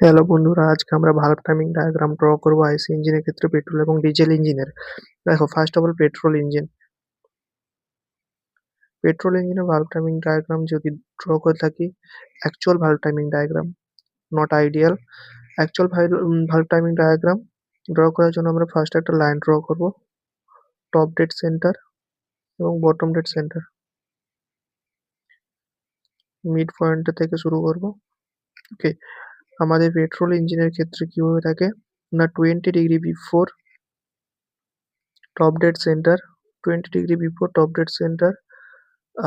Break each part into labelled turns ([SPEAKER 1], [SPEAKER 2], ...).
[SPEAKER 1] Hello বন্ধুরা, আজকে আমরা ভালভ টাইমিং ডায়াগ্রাম ড্র করবো আইসি ইঞ্জিনের ক্ষেত্রে পেট্রোল এবং ডিজেল ইঞ্জিনের। দেখো, ফার্স্ট অফ অল পেট্রোল ইঞ্জিনের ভালভ টাইমিং ডায়াগ্রাম যদি ড্র করে থাকি, actual valve timing diagram, not ideal. Actual valve timing diagram draw করার জন্য আমরা ফার্স্ট একটা লাইন ড্র করব, টপ ডেড সেন্টার এবং bottom dead centre. Mid point থেকে শুরু করব। ওকে, আমাদের পেট্রোল ইঞ্জিনের ক্ষেত্রে কিভাবে থাকে না, 20 degree before top dead centre, 20 degree before top dead centre.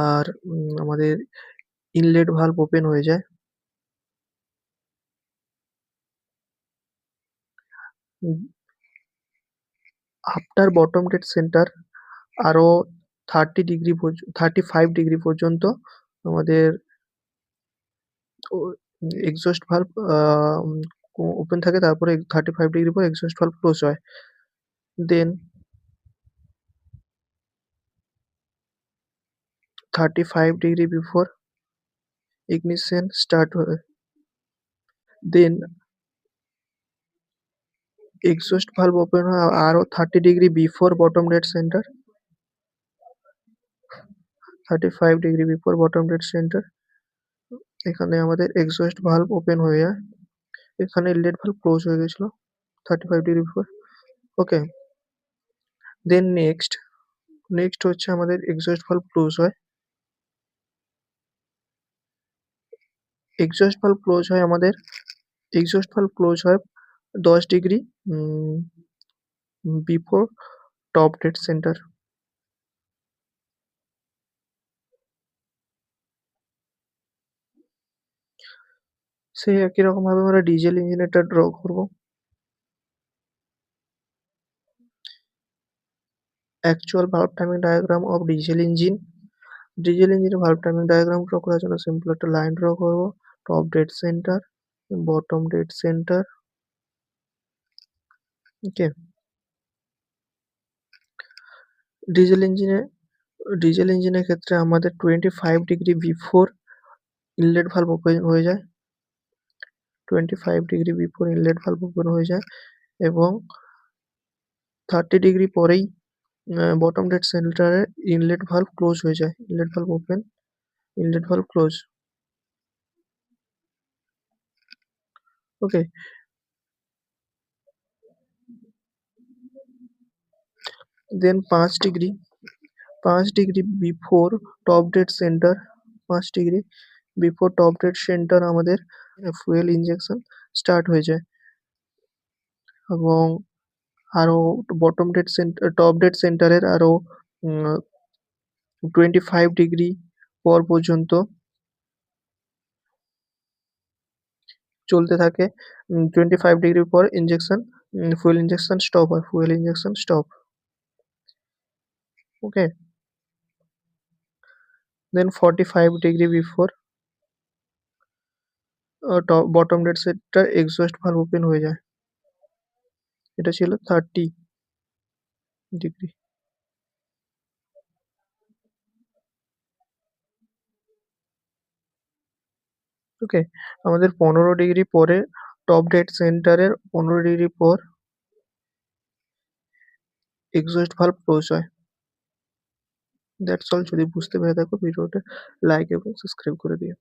[SPEAKER 1] আর আমাদের ইনলেট ভালভ ওপেন হয়ে যায়। আফটার বটম ডেড সেন্টার আরো 35 ডিগ্রি পর্যন্ত আমাদের এক্সস্ট ভালভ ওপেন থাকে, তারপরে 35 ডিগ্রি পর এক্সস্ট ভালভ ক্লোজ হয়। দেন 35 ডিগ্রি বিফোর ইগনিশন স্টার্ট হয়। দেন এক্সস্ট ভালভ ওপেন হয় আরো 30 degree before bottom dead centre, 35 degree before bottom dead centre. এখানে আমাদের এক্সস্ট ভালভ ওপেন হয়ে যায়, এখানে ইনলেট ভালভ ক্লোজ হয়ে গেছিল 35 degree before. Okay, then next হচ্ছে আমাদের এক্সস্ট ভালভ ক্লোজ হয়। এক্সস্ট ভালভ ক্লোজ হয় আমাদের এক্সস্ট ভালভ ক্লোজ হয় 10 degree before top dead centre. সেই একই রকম ভাবে আমরা ডিজেল ইঞ্জিনেরটা ড্র করব। Actual valve timing diagram of diesel ইঞ্জিনের ভালভ টাইমিং ডায়াগ্রাম ড্র করার জন্য সিম্পল একটা লাইন ড্র করব, top dead centre, bottom dead centre. Okay, diesel ইঞ্জিনে ডিজেল ইঞ্জিনের ক্ষেত্রে আমাদের 25 degree before inlet valve open হয়ে যায়, 25 degree before inlet valve open হয়ে যায় এবং 30 ডিগ্রি পরেই বটম ডেড সেন্টারে ইনলেট ভালভ ক্লোজ হয়ে যায়। Inlet valve open, inlet valve close. Okay, then 5 degree before top dead centre, 5 degree before top dead centre আমাদের ফুয়েল ইনজেকশন স্টার্ট হয়ে যায় এবং আরো টপ ডেড সেন্টারের আরো 25 ডিগ্রি পর পর্যন্ত চলতে থাকে। 25 ডিগ্রি পর ফুয়েল ইনজেকশন স্টপ হয়, ফুয়েল ইনজেকশন স্টপ। ওকে, দেন 45 degree before bottom dead centre exhaust valve open হয়ে যায়। এটা ছিল 30 ডিগ্রি। ওকে, আমাদের 15 ডিগ্রি পরে টপ ডেড সেন্টারের 15 ডিগ্রি পর এক্সস্ট ভালভ ক্লোজ হয়। That's all. যদি বুঝতে পেরে থাকো ভিডিওটা লাইক এবং সাবস্ক্রাইব করে দিও।